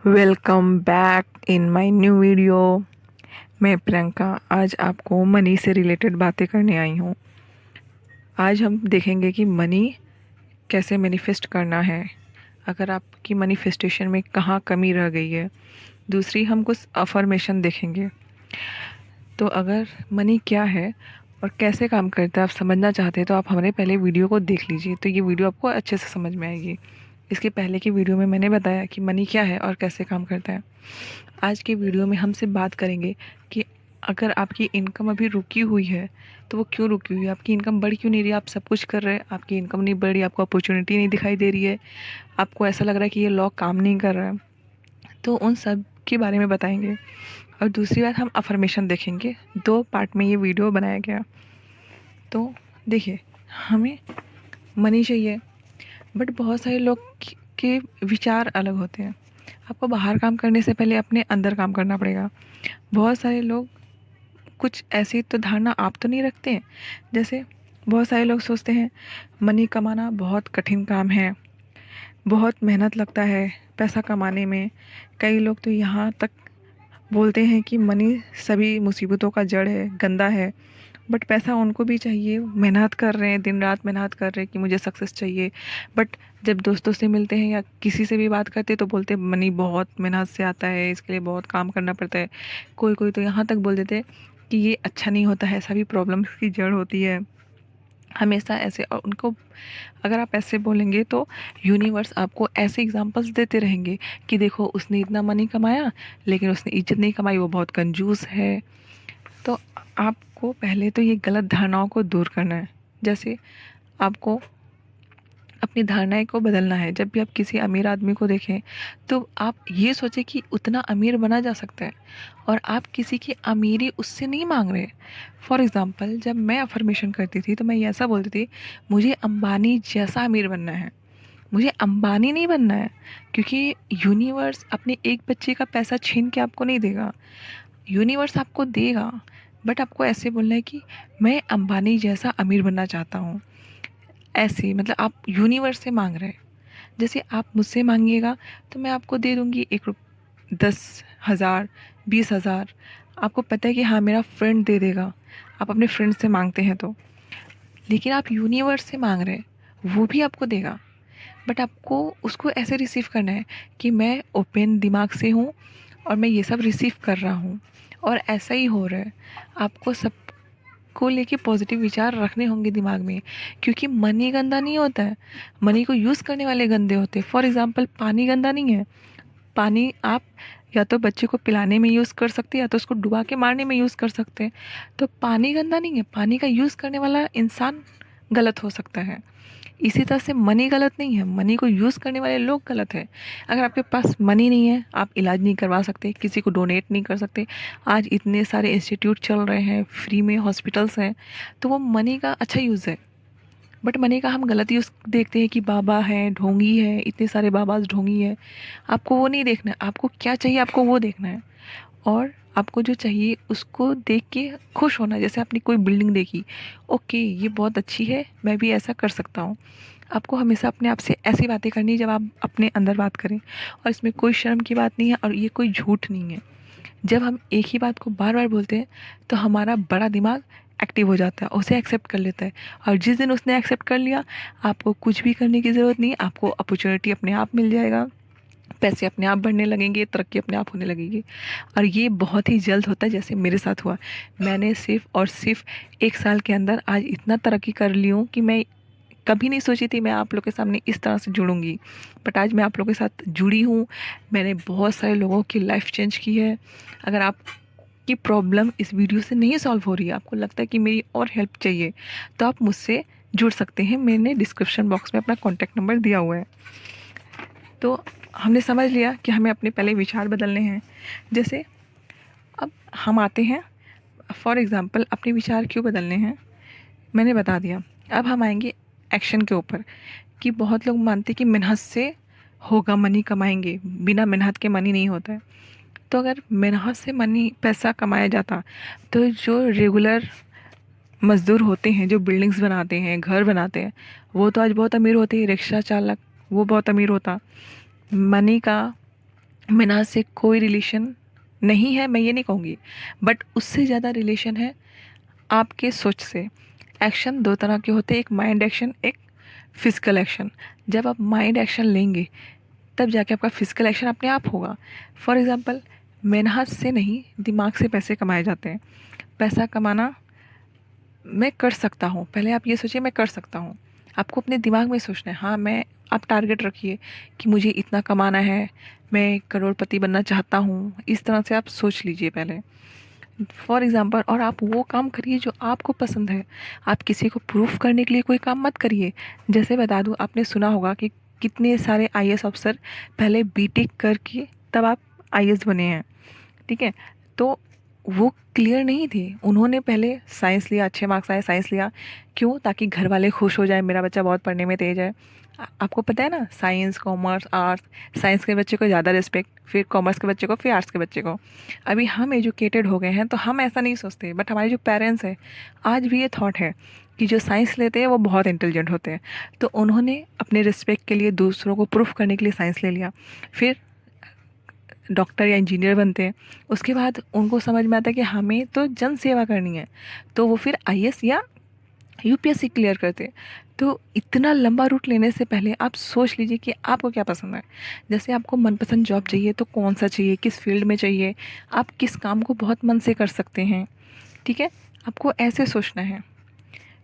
Welcome back in my new video. मैं प्रियंका आज आपको मनी से रिलेटेड बातें करने आई हूँ। आज हम देखेंगे कि मनी कैसे मैनिफेस्ट करना है, अगर आपकी मैनिफेस्टेशन में कहाँ कमी रह गई है। दूसरी हम कुछ अफर्मेशन देखेंगे। तो अगर मनी क्या है और कैसे काम करता है आप समझना चाहते हैं तो आप हमारे पहले वीडियो को देख लीजिए, तो ये वीडियो आपको अच्छे से समझ में आएगी। इसके पहले की वीडियो में मैंने बताया कि मनी क्या है और कैसे काम करता है। आज की वीडियो में हम सिर्फ बात करेंगे कि अगर आपकी इनकम अभी रुकी हुई है तो वो क्यों रुकी हुई है, आपकी इनकम बढ़ क्यों नहीं रही है। आप सब कुछ कर रहे हैं, आपकी इनकम नहीं बढ़ रही, आपको अपॉर्चुनिटी नहीं दिखाई दे रही है, आपको ऐसा लग रहा है कि ये लॉ काम नहीं कर रहा है। तो उन सब के बारे में बताएंगे। और दूसरी बात हम अफर्मेशन देखेंगे। 2 पार्ट में ये वीडियो बनाया गया। तो देखिए, हमें मनी चाहिए, बट बहुत सारे लोग के विचार अलग होते हैं। आपको बाहर काम करने से पहले अपने अंदर काम करना पड़ेगा। बहुत सारे लोग कुछ ऐसी तो धारणा आप तो नहीं रखते हैं, जैसे बहुत सारे लोग सोचते हैं मनी कमाना बहुत कठिन काम है, बहुत मेहनत लगता है पैसा कमाने में। कई लोग तो यहाँ तक बोलते हैं कि मनी सभी मुसीबतों का जड़ है, गंदा है। बट पैसा उनको भी चाहिए, मेहनत कर रहे हैं, दिन रात मेहनत कर रहे हैं कि मुझे सक्सेस चाहिए। बट जब दोस्तों से मिलते हैं या किसी से भी बात करते हैं तो बोलते हैं मनी बहुत मेहनत से आता है, इसके लिए बहुत काम करना पड़ता है। कोई कोई तो यहाँ तक बोल देते हैं कि ये अच्छा नहीं होता है, सभी प्रॉब्लम्स की जड़ होती है। हमेशा ऐसे, और उनको अगर आप ऐसे बोलेंगे तो यूनिवर्स आपको ऐसे एग्जांपल्स देते रहेंगे कि देखो उसने इतना मनी कमाया लेकिन उसने इज्जत नहीं कमाई, वो बहुत कंजूस है। तो आपको पहले तो ये गलत धारणाओं को दूर करना है। जैसे आपको अपनी धारणाएं को बदलना है। जब भी आप किसी अमीर आदमी को देखें तो आप ये सोचें कि उतना अमीर बना जा सकता है, और आप किसी की अमीरी उससे नहीं मांग रहे। फॉर एग्ज़ाम्पल, जब मैं अफर्मेशन करती थी तो मैं ये ऐसा बोलती थी, मुझे अंबानी जैसा अमीर बनना है, मुझे अंबानी नहीं बनना है। क्योंकि यूनिवर्स अपने एक बच्चे का पैसा छीन के आपको नहीं देगा, यूनिवर्स आपको देगा। बट आपको ऐसे बोलना है कि मैं अंबानी जैसा अमीर बनना चाहता हूँ। ऐसे मतलब आप यूनिवर्स से मांग रहे हैं। जैसे आप मुझसे मांगिएगा तो मैं आपको दे दूँगी 10,000 20,000। आपको पता है कि हाँ मेरा फ्रेंड दे देगा, आप अपने फ्रेंड से मांगते हैं तो। लेकिन आप यूनिवर्स से मांग रहे हैं, वो भी आपको देगा। बट आपको उसको ऐसे रिसीव करना है कि मैं ओपन दिमाग से हूँ और मैं ये सब रिसीव कर रहा हूँ, और ऐसा ही हो रहा है। आपको सब को लेके पॉजिटिव विचार रखने होंगे दिमाग में, क्योंकि मनी गंदा नहीं होता है, मनी को यूज़ करने वाले गंदे होते हैं। फॉर एग्ज़ाम्पल, पानी गंदा नहीं है। पानी आप या तो बच्चे को पिलाने में यूज़ कर सकते हैं या तो उसको डुबा के मारने में यूज़ कर सकते हैं। तो पानी गंदा नहीं है, पानी का यूज़ करने वाला इंसान गलत हो सकता है। इसी तरह से मनी गलत नहीं है, मनी को यूज़ करने वाले लोग गलत है। अगर आपके पास मनी नहीं है, आप इलाज नहीं करवा सकते, किसी को डोनेट नहीं कर सकते। आज इतने सारे इंस्टीट्यूट चल रहे हैं, फ्री में हॉस्पिटल्स हैं, तो वो मनी का अच्छा यूज़ है। बट मनी का हम गलत यूज़ देखते हैं कि बाबा है, ढोंगी है, इतने सारे बाबाज ढोंगी है। आपको वो नहीं देखना है, आपको क्या चाहिए आपको वो देखना है। और आपको जो चाहिए उसको देख के खुश होना है। जैसे आपने कोई बिल्डिंग देखी, ओके ये बहुत अच्छी है, मैं भी ऐसा कर सकता हूँ। आपको हमेशा अपने आप से ऐसी बातें करनी है जब आप अपने अंदर बात करें, और इसमें कोई शर्म की बात नहीं है और ये कोई झूठ नहीं है। जब हम एक ही बात को बार बार बोलते हैं तो हमारा बड़ा दिमाग एक्टिव हो जाता है, उसे एक्सेप्ट कर लेता है। और जिस दिन उसने एक्सेप्ट कर लिया, आपको कुछ भी करने की ज़रूरत नहीं है, आपको अपॉर्चुनिटी अपने आप मिल जाएगा, पैसे अपने आप बढ़ने लगेंगे, तरक्की अपने आप होने लगेगी। और ये बहुत ही जल्द होता है, जैसे मेरे साथ हुआ। मैंने सिर्फ़ और सिर्फ 1 साल के अंदर आज इतना तरक्की कर ली हूँ कि मैं कभी नहीं सोची थी मैं आप लोग के सामने इस तरह से जुड़ूंगी। बट आज मैं आप लोगों के साथ जुड़ी हूँ। मैंने बहुत सारे लोगों की लाइफ चेंज की है। अगर आपकी प्रॉब्लम इस वीडियो से नहीं सॉल्व हो रही है, आपको लगता है कि मेरी और हेल्प चाहिए, तो आप मुझसे जुड़ सकते हैं। मैंने डिस्क्रिप्शन बॉक्स में अपना कॉन्टैक्ट नंबर दिया हुआ है। तो हमने समझ लिया कि हमें अपने पहले विचार बदलने हैं। जैसे अब हम आते हैं, फॉर एग्ज़ाम्पल अपने विचार क्यों बदलने हैं मैंने बता दिया। अब हम आएंगे एक्शन के ऊपर, कि बहुत लोग मानते हैं कि मेहनत से होगा, मनी कमाएंगे, बिना मेहनत के मनी नहीं होता है। तो अगर मेहनत से मनी पैसा कमाया जाता तो जो रेगुलर मज़दूर होते हैं, जो बिल्डिंग्स बनाते हैं, घर बनाते हैं, वो तो आज बहुत अमीर होते हैं। रिक्शा चालक, वो बहुत अमीर होता। मनी का मेहनत से कोई रिलेशन नहीं है, मैं ये नहीं कहूँगी, बट उससे ज़्यादा रिलेशन है आपके सोच से। एक्शन दो तरह के होते हैं, एक माइंड एक्शन, एक फिजिकल एक्शन। जब आप माइंड एक्शन लेंगे तब जाके आपका फिजिकल एक्शन अपने आप होगा। फॉर एग्ज़ाम्पल, मेहनत से नहीं, दिमाग से पैसे कमाए जाते हैं। पैसा कमाना मैं कर सकता हूँ, पहले आप ये सोचिए मैं कर सकता हूँ। आपको अपने दिमाग में सोचना है, हाँ मैं, आप टारगेट रखिए कि मुझे इतना कमाना है, मैं करोड़पति बनना चाहता हूँ, इस तरह से आप सोच लीजिए पहले। फॉर एग्ज़ाम्पल, और आप वो काम करिए जो आपको पसंद है। आप किसी को प्रूफ करने के लिए कोई काम मत करिए। जैसे बता दूँ, आपने सुना होगा कि कितने सारे आईएएस अफसर पहले बीटेक करके तब आप आईएएस बने हैं, ठीक है। तो वो क्लियर नहीं थे, उन्होंने पहले साइंस लिया, अच्छे मार्क्स आए, साइंस लिया। क्यों? ताकि घर वाले खुश हो जाए, मेरा बच्चा बहुत पढ़ने में तेज है। आपको पता है ना, साइंस, कॉमर्स, आर्ट्स, साइंस के बच्चे को ज़्यादा रिस्पेक्ट, फिर कॉमर्स के बच्चे को, फिर आर्ट्स के बच्चे को। अभी हम एजुकेटेड हो गए हैं तो हम ऐसा नहीं सोचते, बट हमारे जो पेरेंट्स हैं आज भी ये थॉट है कि जो साइंस लेते हैं वो बहुत इंटेलिजेंट होते हैं। तो उन्होंने अपने रिस्पेक्ट के लिए, दूसरों को प्रूफ करने के लिए साइंस ले लिया। फिर डॉक्टर या इंजीनियर बनते हैं। उसके बाद उनको समझ में आता है कि हमें तो जन सेवा करनी है, तो वो फिर आईएएस या यूपीएससी क्लियर करते हैं। तो इतना लंबा रूट लेने से पहले आप सोच लीजिए कि आपको क्या पसंद है। जैसे आपको मनपसंद जॉब चाहिए तो कौन सा चाहिए, किस फील्ड में चाहिए, आप किस काम को बहुत मन से कर सकते हैं, ठीक है। आपको ऐसे सोचना है।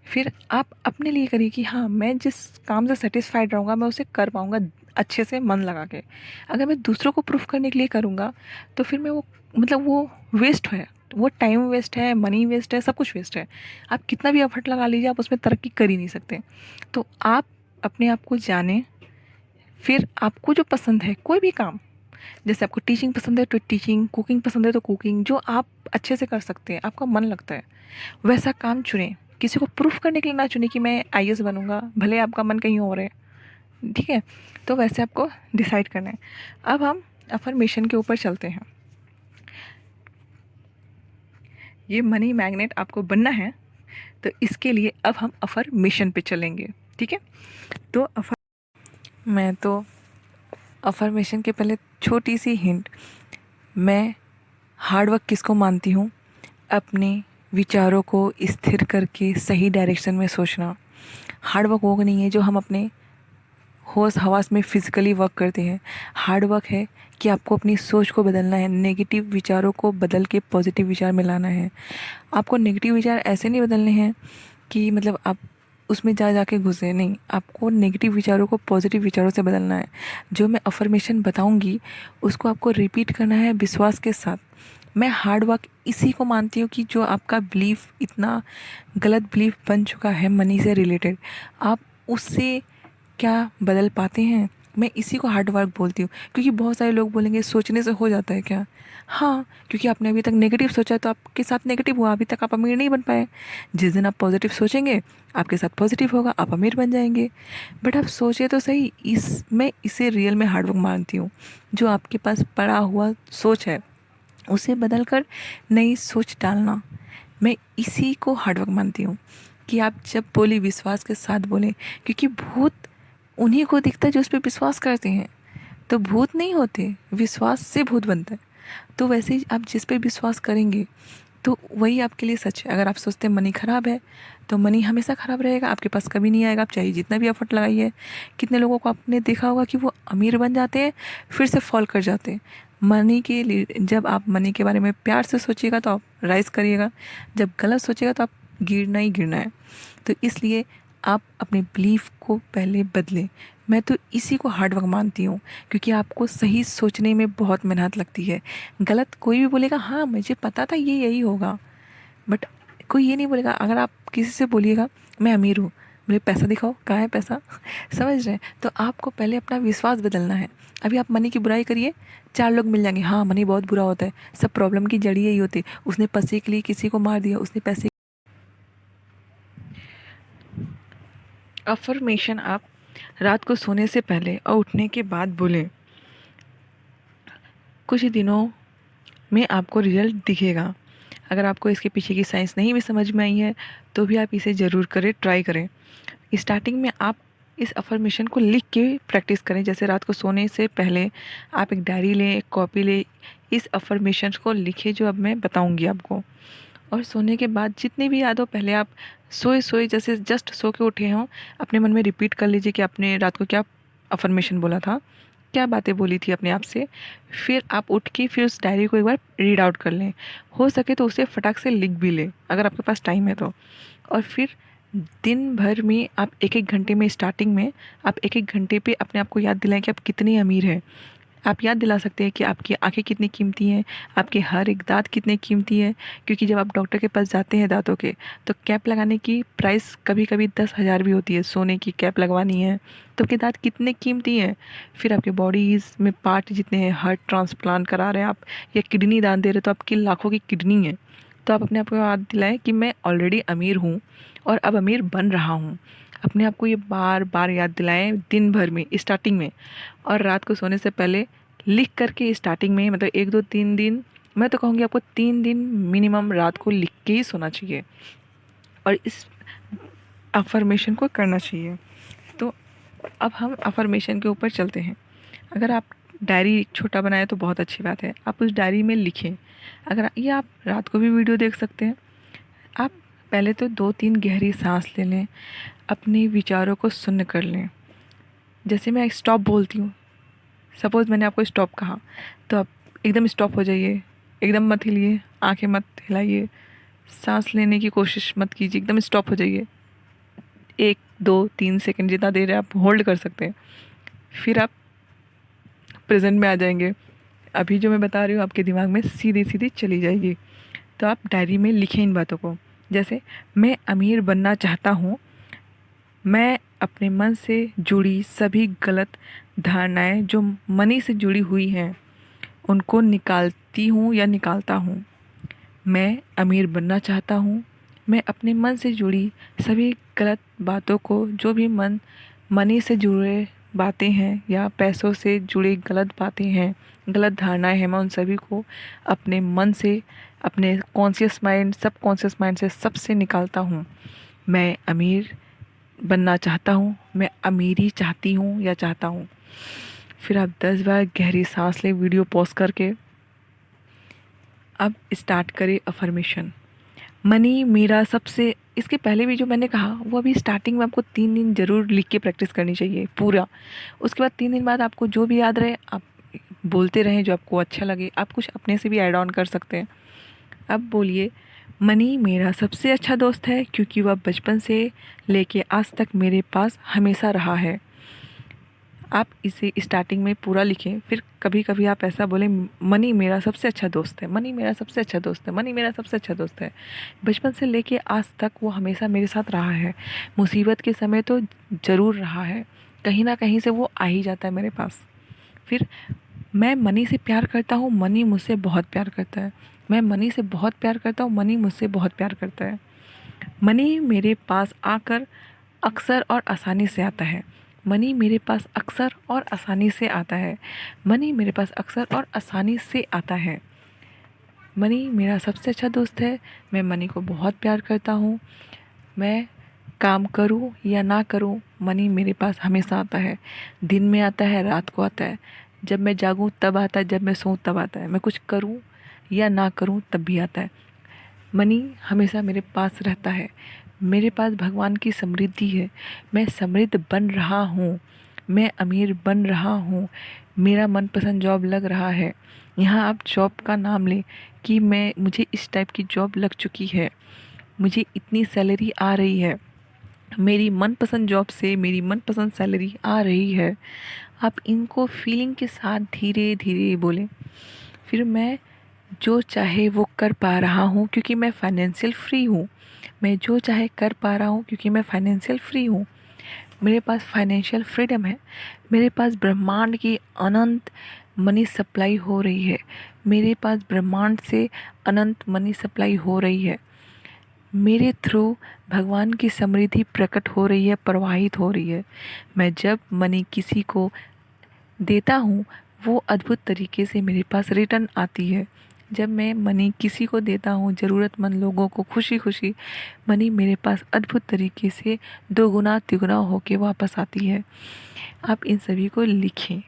फिर आप अपने लिए करिए कि हाँ, मैं जिस काम से सेटिस्फाइड रहूँगा मैं उसे कर पाऊँगा अच्छे से मन लगा के। अगर मैं दूसरों को प्रूफ करने के लिए करूँगा तो फिर मैं वो, मतलब वो वेस्ट है, वो टाइम वेस्ट है, मनी वेस्ट है, सब कुछ वेस्ट है। आप कितना भी एफर्ट लगा लीजिए, आप उसमें तरक्की कर ही नहीं सकते। तो आप अपने आप को जानें। फिर आपको जो पसंद है कोई भी काम, जैसे आपको टीचिंग पसंद है तो टीचिंग, कुकिंग पसंद है तो कुकिंग, जो आप अच्छे से कर सकते हैं, आपका मन लगता है, वैसा काम चुनें। किसी को प्रूफ करने के लिए ना चुनें कि मैं आईएएस बनूंगा, भले आपका मन कहीं और है, ठीक है। तो वैसे आपको डिसाइड करना है। अब हम अफर्मेशन के ऊपर चलते हैं। ये मनी मैग्नेट आपको बनना है, तो इसके लिए अब हम अफर्मेशन पे चलेंगे, ठीक है। तो मैं तो अफर्मेशन के पहले छोटी सी हिंट, मैं हार्ड वर्क किसको मानती हूँ? अपने विचारों को स्थिर करके सही डायरेक्शन में सोचना। हार्ड वर्क वो नहीं है जो हम अपने होश हवास में फिजिकली वर्क करते हैं। हार्ड वर्क है कि आपको अपनी सोच को बदलना है, नेगेटिव विचारों को बदल के पॉजिटिव विचार में लाना है। आपको नेगेटिव विचार ऐसे नहीं बदलने हैं कि मतलब आप उसमें जा जाके घुसे, नहीं, आपको नेगेटिव विचारों को पॉजिटिव विचारों से बदलना है। जो मैं अफर्मेशन बताऊंगी उसको आपको रिपीट करना है विश्वास के साथ। मैं हार्ड वर्क इसी को मानती हूँ कि जो आपका बिलीफ इतना गलत बिलीफ बन चुका है मनी से रिलेटेड, आप उससे क्या बदल पाते हैं। मैं इसी को हार्ड वर्क बोलती हूँ। क्योंकि बहुत सारे लोग बोलेंगे सोचने से हो जाता है क्या? हाँ, क्योंकि आपने अभी तक नेगेटिव सोचा तो आपके साथ नेगेटिव हुआ, अभी तक आप अमीर नहीं बन पाए। जिस दिन आप पॉजिटिव सोचेंगे आपके साथ पॉजिटिव होगा, आप अमीर बन जाएंगे। बट आप सोचिए तो सही, मैं इसे रियल में हार्ड वर्क मानती हूँ। जो आपके पास पड़ा हुआ सोच है उसे बदल कर नई सोच डालना, मैं इसी को हार्ड वर्क मानती हूँ। कि आप जब बोले विश्वास के साथ बोलें, क्योंकि भूत उन्हीं को दिखता है जो उस पर विश्वास करते हैं। तो भूत नहीं होते, विश्वास से भूत बनता है। तो वैसे ही आप जिस पे विश्वास करेंगे तो वही आपके लिए सच है। अगर आप सोचते हैं मनी ख़राब है तो मनी हमेशा ख़राब रहेगा, आपके पास कभी नहीं आएगा, आप चाहे जितना भी एफर्ट लगाइए। कितने लोगों को आपने देखा होगा कि वो अमीर बन जाते हैं फिर से फॉल कर जाते हैं। मनी के लिए जब आप मनी के बारे में प्यार से सोचिएगा तो आप राइज करिएगा, जब गलत सोचिएगा तो आप गिरना ही गिरना है। तो इसलिए आप अपने बिलीफ को पहले बदलें। मैं तो इसी को हार्ड वर्क मानती हूँ, क्योंकि आपको सही सोचने में बहुत मेहनत लगती है। गलत कोई भी बोलेगा हाँ मुझे पता था ये यही होगा, बट कोई ये नहीं बोलेगा। अगर आप किसी से बोलिएगा मैं अमीर हूँ, मुझे पैसा दिखाओ, कहाँ है पैसा? समझ रहे हैं? तो आपको पहले अपना विश्वास बदलना है। अभी आप मनी की बुराई करिए, 4 लोग मिल जाएंगे, हाँ मनी बहुत बुरा होता है, सब प्रॉब्लम की जड़ी यही होती है, उसने पैसे के लिए किसी को मार दिया, उसने पैसे। अफर्मेशन आप रात को सोने से पहले और उठने के बाद बोलें। कुछ ही दिनों में आपको रिजल्ट दिखेगा। अगर आपको इसके पीछे की साइंस नहीं भी समझ में आई है तो भी आप इसे ज़रूर करें, ट्राई करें। स्टार्टिंग में आप इस अफर्मेशन को लिख के प्रैक्टिस करें। जैसे रात को सोने से पहले आप एक डायरी लें, एक कॉपी लें, इस अफर्मेशन को लिखिए जो अब मैं बताऊंगी आपको। और सोने के बाद जितनी भी याद हो, पहले आप सोए सोए जैसे जस्ट सो के उठे हों, अपने मन में रिपीट कर लीजिए कि आपने रात को क्या अफर्मेशन बोला था, क्या बातें बोली थी अपने आप से। फिर आप उठ के फिर उस डायरी को एक बार रीड आउट कर लें। हो सके तो उसे फटाक से लिख भी लें अगर आपके पास टाइम है तो। और फिर दिन भर में आप एक एक घंटे में, स्टार्टिंग में आप एक एक घंटे पे अपने आप को याद दिलाएं कि आप कितने अमीर हैं। आप याद दिला सकते हैं कि आपकी आंखें कितनी कीमती हैं, आपके हर एक दांत कितने कीमती हैं। क्योंकि जब आप डॉक्टर के पास जाते हैं दांतों के, तो कैप लगाने की प्राइस कभी कभी 10,000 भी होती है। सोने की कैप लगवानी है तो आपके दांत कितने कीमती हैं। फिर आपके बॉडीज़ में पार्ट जितने हैं, हार्ट ट्रांसप्लांट करा रहे हैं आप या किडनी दान दे रहे हैं, तो आपकी लाखों की किडनी है। तो आप अपने आप को याद दिलाएं कि मैं ऑलरेडी अमीर हूँ और अब अमीर बन रहा हूँ। अपने आप को ये बार बार याद दिलाएं दिन भर में, स्टार्टिंग में। और रात को सोने से पहले लिख करके, स्टार्टिंग में मतलब 1 2 3 दिन, मैं तो कहूँगी आपको 3 दिन मिनिमम रात को लिख के ही सोना चाहिए और इस अफर्मेशन को करना चाहिए। तो अब हम अफर्मेशन के ऊपर चलते हैं। अगर आप डायरी छोटा बनाए तो बहुत अच्छी बात है, आप उस डायरी में लिखें। अगर ये आप रात को भी वीडियो देख सकते हैं। आप पहले तो 2 3 गहरी सांस ले लें, अपने विचारों को शून्य कर लें। जैसे मैं स्टॉप बोलती हूँ, सपोज़ मैंने आपको स्टॉप कहा, तो आप एकदम स्टॉप हो जाइए, एकदम मत हिलिए, आंखें मत हिलाइए, सांस लेने की कोशिश मत कीजिए, एकदम स्टॉप हो जाइए। 1 2 3 सेकंड जितना देर है आप होल्ड कर सकते हैं। फिर आप प्रेजेंट में आ जाएंगे। अभी जो मैं बता रही हूँ आपके दिमाग में सीधी सीधी चली जाएगी। तो आप डायरी में लिखें इन बातों को। जैसे मैं अमीर बनना चाहता हूँ, मैं अपने मन से जुड़ी सभी गलत धारणाएं जो मनी से जुड़ी हुई हैं उनको निकालती हूँ या निकालता हूँ। मैं अमीर बनना चाहता हूँ, मैं अपने मन से जुड़ी सभी गलत बातों को, जो भी मनी से जुड़े बातें हैं या पैसों से जुड़ी गलत बातें हैं, गलत धारणाएं हैं, मैं उन सभी को अपने मन से, अपने कॉन्शियस माइंड, सब कॉन्शियस माइंड से सबसे निकालता हूँ। मैं अमीर बनना चाहता हूँ, मैं अमीरी चाहती हूँ या चाहता हूँ। फिर आप 10 बार गहरी सांस लें, वीडियो पॉज करके। अब स्टार्ट करें अफर्मेशन। मनी मेरा सबसे, इसके पहले भी जो मैंने कहा वो अभी स्टार्टिंग में आपको 3 दिन ज़रूर लिख के प्रैक्टिस करनी चाहिए पूरा। उसके बाद 3 दिन बाद आपको जो भी याद रहे आप बोलते रहें, जो आपको अच्छा लगे। आप कुछ अपने से भी ऐड ऑन कर सकते हैं। अब बोलिए, मनी मेरा सबसे अच्छा दोस्त है क्योंकि वह बचपन से लेके आज तक मेरे पास हमेशा रहा है। आप इसे स्टार्टिंग में पूरा लिखें। फिर कभी कभी आप ऐसा बोलें, मनी मेरा सबसे अच्छा दोस्त है, मनी मेरा सबसे अच्छा दोस्त है, मनी मेरा सबसे अच्छा दोस्त है। बचपन से लेके आज तक वो हमेशा मेरे साथ रहा है। मुसीबत के समय तो ज़रूर रहा है, कहीं ना कहीं से वो आ ही जाता है मेरे पास। फिर मैं मनी से प्यार करता हूँ, मनी मुझसे बहुत प्यार करता है। मैं मनी से बहुत प्यार करता हूँ, मनी मुझसे बहुत प्यार करता है। मनी मेरे पास आकर अक्सर और आसानी से आता है। मनी मेरे पास अक्सर और आसानी से आता है। मनी मेरे पास अक्सर और आसानी से आता है। मनी मेरा सबसे अच्छा दोस्त है। मैं मनी को बहुत प्यार करता हूँ। मैं काम करूँ या ना करूँ, मनी मेरे पास हमेशा आता है। दिन में आता है, रात को आता है, जब मैं जागूँ तब आता है, जब मैं सोऊं तब आता है, मैं कुछ करूँ या ना करूँ तब भी आता है। मनी हमेशा मेरे पास रहता है। मेरे पास भगवान की समृद्धि है। मैं समृद्ध बन रहा हूँ, मैं अमीर बन रहा हूँ। मेरा मनपसंद जॉब लग रहा है। यहाँ आप जॉब का नाम लें कि मुझे इस टाइप की जॉब लग चुकी है, मुझे इतनी सैलरी आ रही है, मेरी मनपसंद जॉब से मेरी मनपसंद सैलरी आ रही है। आप इनको फीलिंग के साथ धीरे धीरे बोलें। फिर मैं जो चाहे वो कर पा रहा हूँ क्योंकि मैं फाइनेंशियल फ्री हूँ। मैं जो चाहे कर पा रहा हूँ क्योंकि मैं फाइनेंशियल फ्री हूँ। मेरे पास फाइनेंशियल फ्रीडम है। मेरे पास ब्रह्मांड की अनंत मनी सप्लाई हो रही है। मेरे पास ब्रह्मांड से अनंत मनी सप्लाई हो रही है। मेरे थ्रू भगवान की समृद्धि प्रकट हो रही है, प्रवाहित हो रही है। मैं जब मनी किसी को देता हूँ वो अद्भुत तरीके से मेरे पास रिटर्न आती है। जब मैं मनी किसी को देता हूँ, ज़रूरतमंद लोगों को खुशी खुशी, मनी मेरे पास अद्भुत तरीके से दोगुना तिगुना होके वापस आती है। आप इन सभी को लिखें।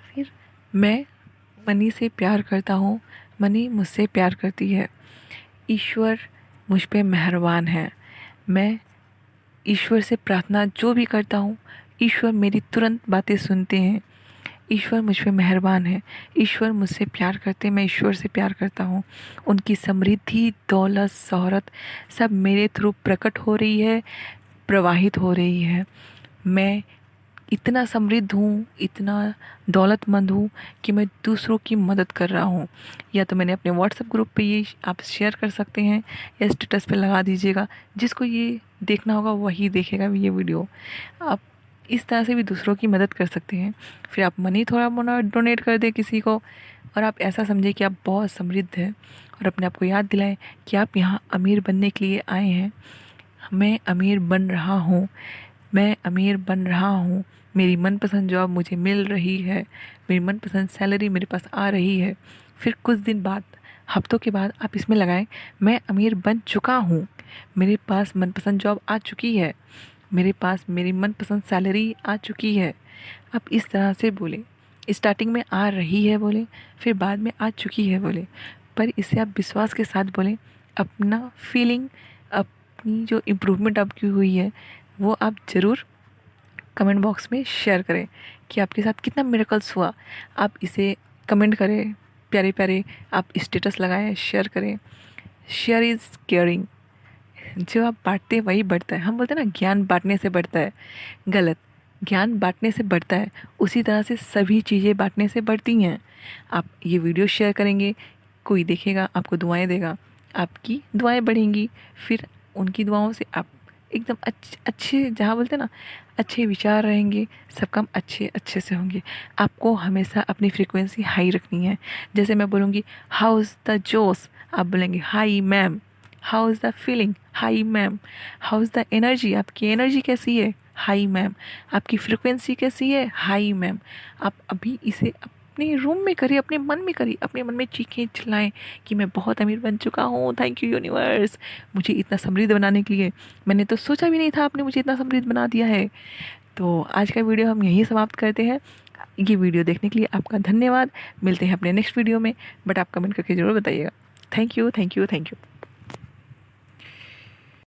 फिर मैं मनी से प्यार करता हूँ, मनी मुझसे प्यार करती है। ईश्वर मुझ पे मेहरबान है। मैं ईश्वर से प्रार्थना जो भी करता हूँ, ईश्वर मेरी तुरंत बातें सुनते हैं। ईश्वर मुझ पे मेहरबान है। ईश्वर मुझसे प्यार करते हैं, मैं ईश्वर से प्यार करता हूँ। उनकी समृद्धि, दौलत, शोहरत सब मेरे थ्रू प्रकट हो रही है, प्रवाहित हो रही है। मैं इतना समृद्ध हूँ, इतना दौलतमंद हूँ कि मैं दूसरों की मदद कर रहा हूँ। या तो मैंने अपने व्हाट्सएप ग्रुप पे ये आप शेयर कर सकते हैं या स्टेटस पे लगा दीजिएगा। जिसको ये देखना होगा वही देखेगा ये वीडियो। आप इस तरह से भी दूसरों की मदद कर सकते हैं। फिर आप मनी थोड़ा मोड़ा डोनेट कर दें किसी को, और आप ऐसा समझें कि आप बहुत समृद्ध हैं, और अपने आप को याद दिलाएं कि आप यहाँ अमीर बनने के लिए आए हैं। मैं अमीर बन रहा हूँ, मैं अमीर बन रहा हूँ। मेरी मनपसंद जॉब मुझे मिल रही है, मेरी मनपसंद सैलरी मेरे पास आ रही है। फिर कुछ दिन बाद, हफ्तों के बाद आप इसमें लगाएं, मैं अमीर बन चुका हूँ, मेरे पास मनपसंद जॉब आ चुकी है, मेरे पास मेरी मनपसंद सैलरी आ चुकी है। आप इस तरह से बोलें। स्टार्टिंग में आ रही है बोलें, फिर बाद में आ चुकी है बोलें, पर इसे आप विश्वास के साथ बोलें। अपना फीलिंग, अपनी जो इम्प्रूवमेंट आपकी हुई है वो आप ज़रूर कमेंट बॉक्स में शेयर करें कि आपके साथ कितना मिरेकल्स हुआ। आप इसे कमेंट करें, प्यारे प्यारे आप स्टेटस लगाएं, शेयर करें। Share is caring. जो आप बांटते हैं वही बढ़ता है। हम बोलते हैं ना, ज्ञान बांटने से बढ़ता है। गलत। ज्ञान बांटने से बढ़ता है, उसी तरह से सभी चीज़ें बांटने से बढ़ती हैं। आप ये वीडियो शेयर करेंगे, कोई देखेगा, आपको दुआएं देगा, आपकी दुआएं बढ़ेंगी। फिर उनकी दुआओं से आप एकदम अच्छे जहाँ बोलते हैं ना, अच्छे विचार रहेंगे, सब काम अच्छे अच्छे से होंगे। आपको हमेशा अपनी फ्रीक्वेंसी हाई रखनी है। जैसे मैं बोलूँगी हाउ इज़ द जोश, आप बोलेंगे high ma'am. How is the feeling, high ma'am. How is the energy, आपकी एनर्जी कैसी है, हाई मैम। आपकी फ्रीक्वेंसी कैसी है, हाई मैम। आप अभी इसे अपने रूम में करिए, अपने मन में करिए, अपने मन में चीखें चिल्लाएं कि मैं बहुत अमीर बन चुका हूँ, थैंक यू यूनिवर्स मुझे इतना समृद्ध बनाने के लिए। मैंने तो सोचा भी नहीं था, आपने मुझे इतना समृद्ध बना दिया है। तो आज का वीडियो हम यहीं समाप्त करते हैं। ये वीडियो देखने के लिए आपका धन्यवाद। मिलते हैं अपने नेक्स्ट वीडियो में, बट आप कमेंट करके ज़रूर बताइएगा। Thank you, thank you, thank you.